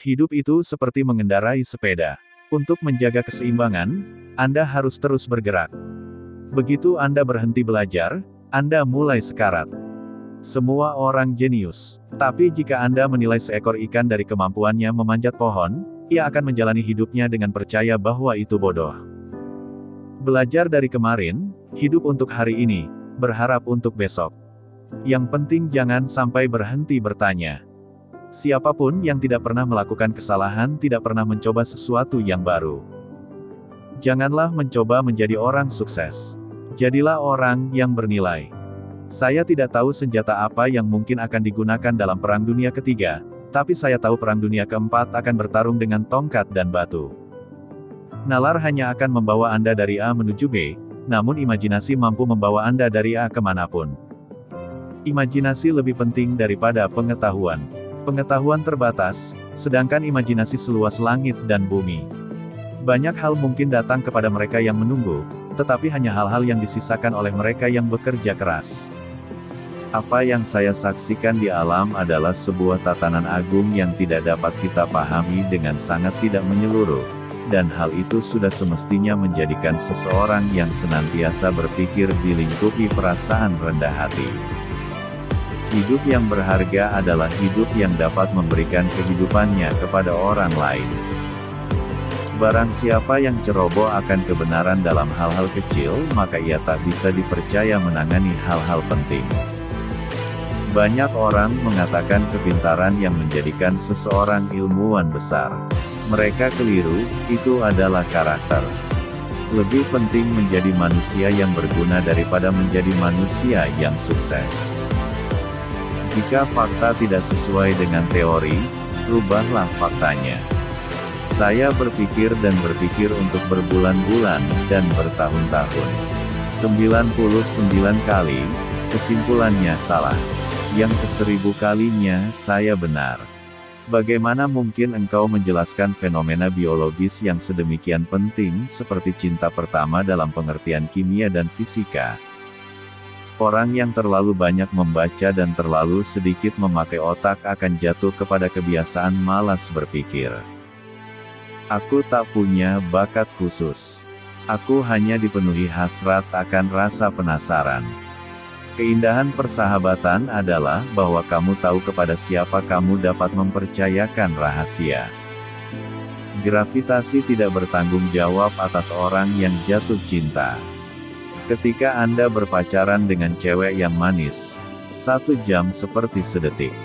Hidup itu seperti mengendarai sepeda. Untuk menjaga keseimbangan, Anda harus terus bergerak. Begitu Anda berhenti belajar, Anda mulai sekarat. Semua orang jenius. Tapi jika Anda menilai seekor ikan dari kemampuannya memanjat pohon, ia akan menjalani hidupnya dengan percaya bahwa itu bodoh. Belajar dari kemarin, hidup untuk hari ini, berharap untuk besok. Yang penting jangan sampai berhenti bertanya. Siapapun yang tidak pernah melakukan kesalahan tidak pernah mencoba sesuatu yang baru. Janganlah mencoba menjadi orang sukses. Jadilah orang yang bernilai. Saya tidak tahu senjata apa yang mungkin akan digunakan dalam Perang Dunia Ketiga, tapi saya tahu Perang Dunia Keempat akan bertarung dengan tongkat dan batu. Nalar hanya akan membawa Anda dari A menuju B, namun imajinasi mampu membawa Anda dari A kemanapun. Imajinasi lebih penting daripada pengetahuan. Pengetahuan terbatas, sedangkan imajinasi seluas langit dan bumi. Banyak hal mungkin datang kepada mereka yang menunggu, tetapi hanya hal-hal yang disisakan oleh mereka yang bekerja keras. Apa yang saya saksikan di alam adalah sebuah tatanan agung yang tidak dapat kita pahami dengan sangat tidak menyeluruh, dan hal itu sudah semestinya menjadikan seseorang yang senantiasa berpikir dilingkupi perasaan rendah hati. Hidup yang berharga adalah hidup yang dapat memberikan kehidupannya kepada orang lain. Barang siapa yang ceroboh akan kebenaran dalam hal-hal kecil, maka ia tak bisa dipercaya menangani hal-hal penting. Banyak orang mengatakan kepintaran yang menjadikan seseorang ilmuwan besar. Mereka keliru, itu adalah karakter. Lebih penting menjadi manusia yang berguna daripada menjadi manusia yang sukses. Jika fakta tidak sesuai dengan teori, rubahlah faktanya. Saya berpikir dan berpikir untuk berbulan-bulan, dan bertahun-tahun. 99 kali, kesimpulannya salah. Yang ke-1000 kalinya, saya benar. Bagaimana mungkin engkau menjelaskan fenomena biologis yang sedemikian penting seperti cinta pertama dalam pengertian kimia dan fisika? Orang yang terlalu banyak membaca dan terlalu sedikit memakai otak akan jatuh kepada kebiasaan malas berpikir. Aku tak punya bakat khusus. Aku hanya dipenuhi hasrat akan rasa penasaran. Keindahan persahabatan adalah bahwa kamu tahu kepada siapa kamu dapat mempercayakan rahasia. Gravitasi tidak bertanggung jawab atas orang yang jatuh cinta. Ketika Anda berpacaran dengan cewek yang manis, 1 jam seperti sedetik.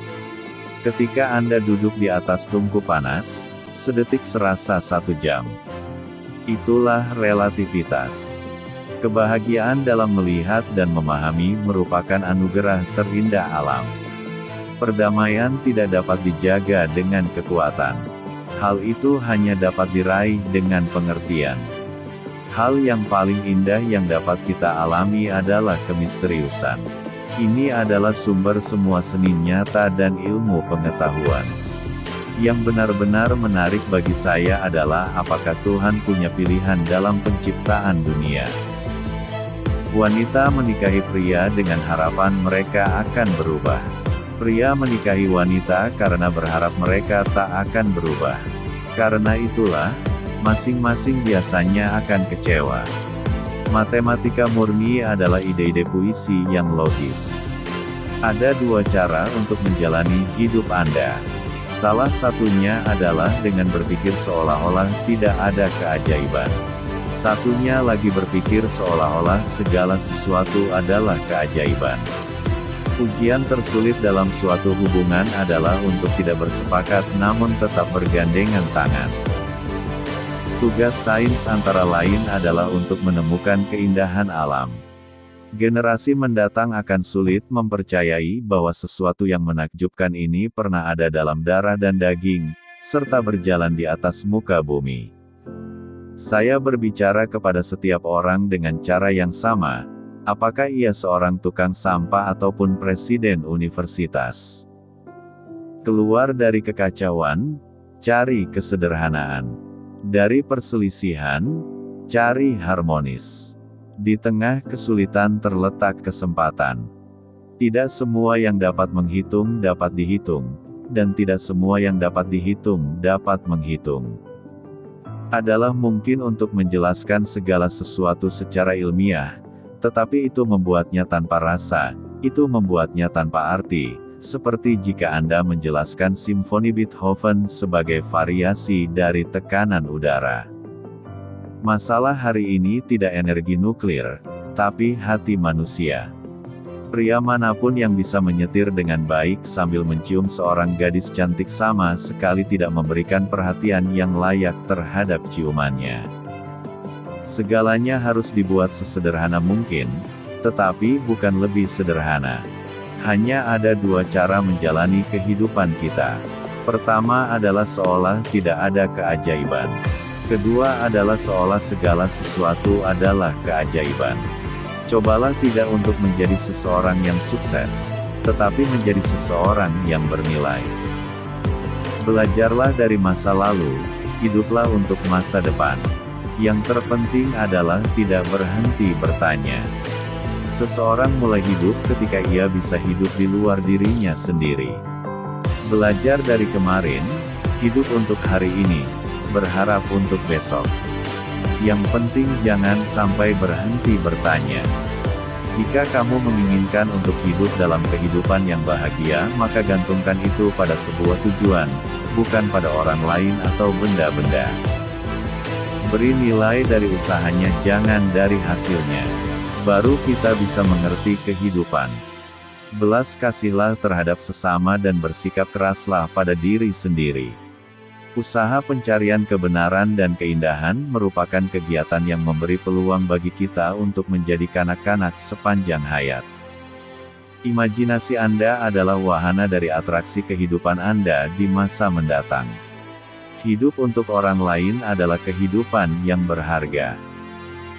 Ketika Anda duduk di atas tungku panas, sedetik serasa 1 jam. Itulah relativitas. Kebahagiaan dalam melihat dan memahami merupakan anugerah terindah alam. Perdamaian tidak dapat dijaga dengan kekuatan. Hal itu hanya dapat diraih dengan pengertian. Hal yang paling indah yang dapat kita alami adalah kemisteriusan. Ini adalah sumber semua seni nyata dan ilmu pengetahuan. Yang benar-benar menarik bagi saya adalah apakah Tuhan punya pilihan dalam penciptaan dunia. Wanita menikahi pria dengan harapan mereka akan berubah. Pria menikahi wanita karena berharap mereka tak akan berubah. Karena itulah, masing-masing biasanya akan kecewa. Matematika murni adalah ide-ide puisi yang logis. Ada 2 cara untuk menjalani hidup Anda. Salah satunya adalah dengan berpikir seolah-olah tidak ada keajaiban. Satunya lagi berpikir seolah-olah segala sesuatu adalah keajaiban. Ujian tersulit dalam suatu hubungan adalah untuk tidak bersepakat namun tetap bergandengan tangan. Tugas sains antara lain adalah untuk menemukan keindahan alam. Generasi mendatang akan sulit mempercayai bahwa sesuatu yang menakjubkan ini pernah ada dalam darah dan daging, serta berjalan di atas muka bumi. Saya berbicara kepada setiap orang dengan cara yang sama, apakah ia seorang tukang sampah ataupun presiden universitas. Keluar dari kekacauan, cari kesederhanaan. Dari perselisihan, cari harmonis. Di tengah kesulitan terletak kesempatan. Tidak semua yang dapat menghitung dapat dihitung, dan tidak semua yang dapat dihitung dapat menghitung. Adalah mungkin untuk menjelaskan segala sesuatu secara ilmiah, tetapi itu membuatnya tanpa rasa, itu membuatnya tanpa arti, seperti jika Anda menjelaskan simfoni Beethoven sebagai variasi dari tekanan udara. Masalah hari ini tidak energi nuklir, tapi hati manusia. Pria manapun yang bisa menyetir dengan baik sambil mencium seorang gadis cantik sama sekali tidak memberikan perhatian yang layak terhadap ciumannya. Segalanya harus dibuat sesederhana mungkin, tetapi bukan lebih sederhana. Hanya ada dua cara menjalani kehidupan kita. Pertama adalah seolah tidak ada keajaiban. Kedua adalah seolah segala sesuatu adalah keajaiban. Cobalah tidak untuk menjadi seseorang yang sukses, tetapi menjadi seseorang yang bernilai. Belajarlah dari masa lalu, hiduplah untuk masa depan. Yang terpenting adalah tidak berhenti bertanya. Seseorang mulai hidup ketika ia bisa hidup di luar dirinya sendiri. Belajar dari kemarin, hidup untuk hari ini, berharap untuk besok. Yang penting jangan sampai berhenti bertanya. Jika kamu menginginkan untuk hidup dalam kehidupan yang bahagia, maka gantungkan itu pada sebuah tujuan, bukan pada orang lain atau benda-benda. Beri nilai dari usahanya, jangan dari hasilnya. Baru kita bisa mengerti kehidupan. Belas kasihlah terhadap sesama dan bersikap keraslah pada diri sendiri. Usaha pencarian kebenaran dan keindahan merupakan kegiatan yang memberi peluang bagi kita untuk menjadi kanak-kanak sepanjang hayat. Imajinasi Anda adalah wahana dari atraksi kehidupan Anda di masa mendatang. Hidup untuk orang lain adalah kehidupan yang berharga.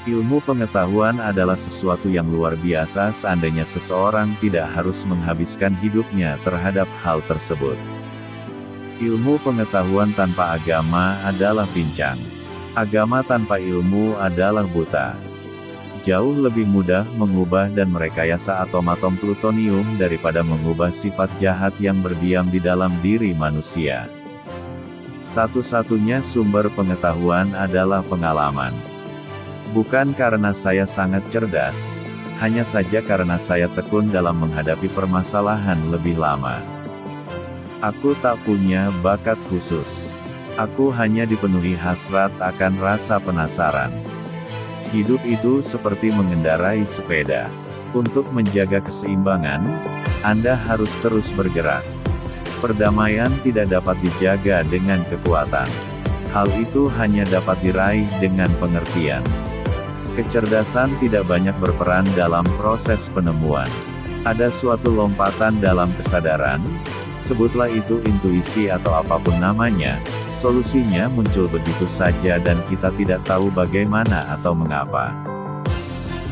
Ilmu pengetahuan adalah sesuatu yang luar biasa seandainya seseorang tidak harus menghabiskan hidupnya terhadap hal tersebut. Ilmu pengetahuan tanpa agama adalah pincang. Agama tanpa ilmu adalah buta. Jauh lebih mudah mengubah dan merekayasa atom-atom plutonium daripada mengubah sifat jahat yang berdiam di dalam diri manusia. Satu-satunya sumber pengetahuan adalah pengalaman. Bukan karena saya sangat cerdas, hanya saja karena saya tekun dalam menghadapi permasalahan lebih lama. Aku tak punya bakat khusus. Aku hanya dipenuhi hasrat akan rasa penasaran. Hidup itu seperti mengendarai sepeda. Untuk menjaga keseimbangan, Anda harus terus bergerak. Perdamaian tidak dapat dijaga dengan kekuatan. Hal itu hanya dapat diraih dengan pengertian. Kecerdasan tidak banyak berperan dalam proses penemuan. Ada suatu lompatan dalam kesadaran, sebutlah itu intuisi atau apapun namanya, solusinya muncul begitu saja dan kita tidak tahu bagaimana atau mengapa.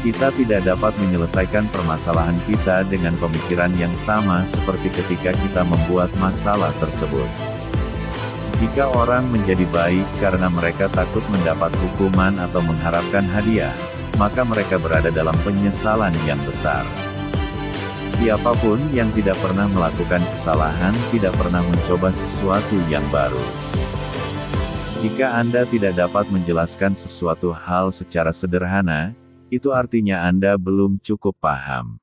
Kita tidak dapat menyelesaikan permasalahan kita dengan pemikiran yang sama seperti ketika kita membuat masalah tersebut. Jika orang menjadi baik karena mereka takut mendapat hukuman atau mengharapkan hadiah, maka mereka berada dalam penyesalan yang besar. Siapapun yang tidak pernah melakukan kesalahan tidak pernah mencoba sesuatu yang baru. Jika Anda tidak dapat menjelaskan sesuatu hal secara sederhana, itu artinya Anda belum cukup paham.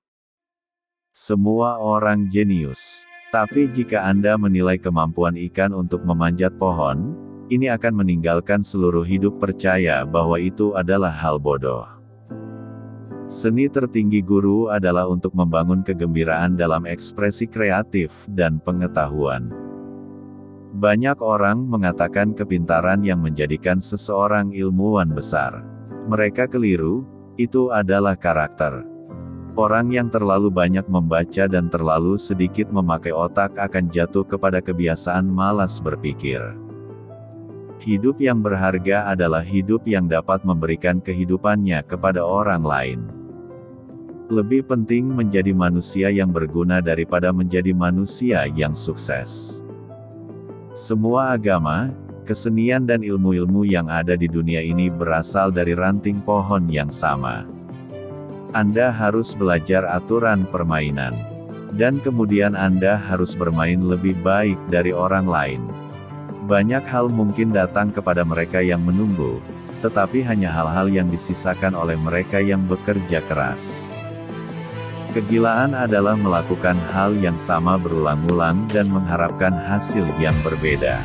Semua orang jenius. Tapi jika Anda menilai kemampuan ikan untuk memanjat pohon, ini akan meninggalkan seluruh hidup percaya bahwa itu adalah hal bodoh. Seni tertinggi guru adalah untuk membangun kegembiraan dalam ekspresi kreatif dan pengetahuan. Banyak orang mengatakan kepintaran yang menjadikan seseorang ilmuwan besar. Mereka keliru, itu adalah karakter. Orang yang terlalu banyak membaca dan terlalu sedikit memakai otak akan jatuh kepada kebiasaan malas berpikir. Hidup yang berharga adalah hidup yang dapat memberikan kehidupannya kepada orang lain. Lebih penting menjadi manusia yang berguna daripada menjadi manusia yang sukses. Semua agama, kesenian dan ilmu-ilmu yang ada di dunia ini berasal dari ranting pohon yang sama. Anda harus belajar aturan permainan. Dan kemudian Anda harus bermain lebih baik dari orang lain. Banyak hal mungkin datang kepada mereka yang menunggu, tetapi hanya hal-hal yang disisakan oleh mereka yang bekerja keras. Kegilaan adalah melakukan hal yang sama berulang-ulang dan mengharapkan hasil yang berbeda.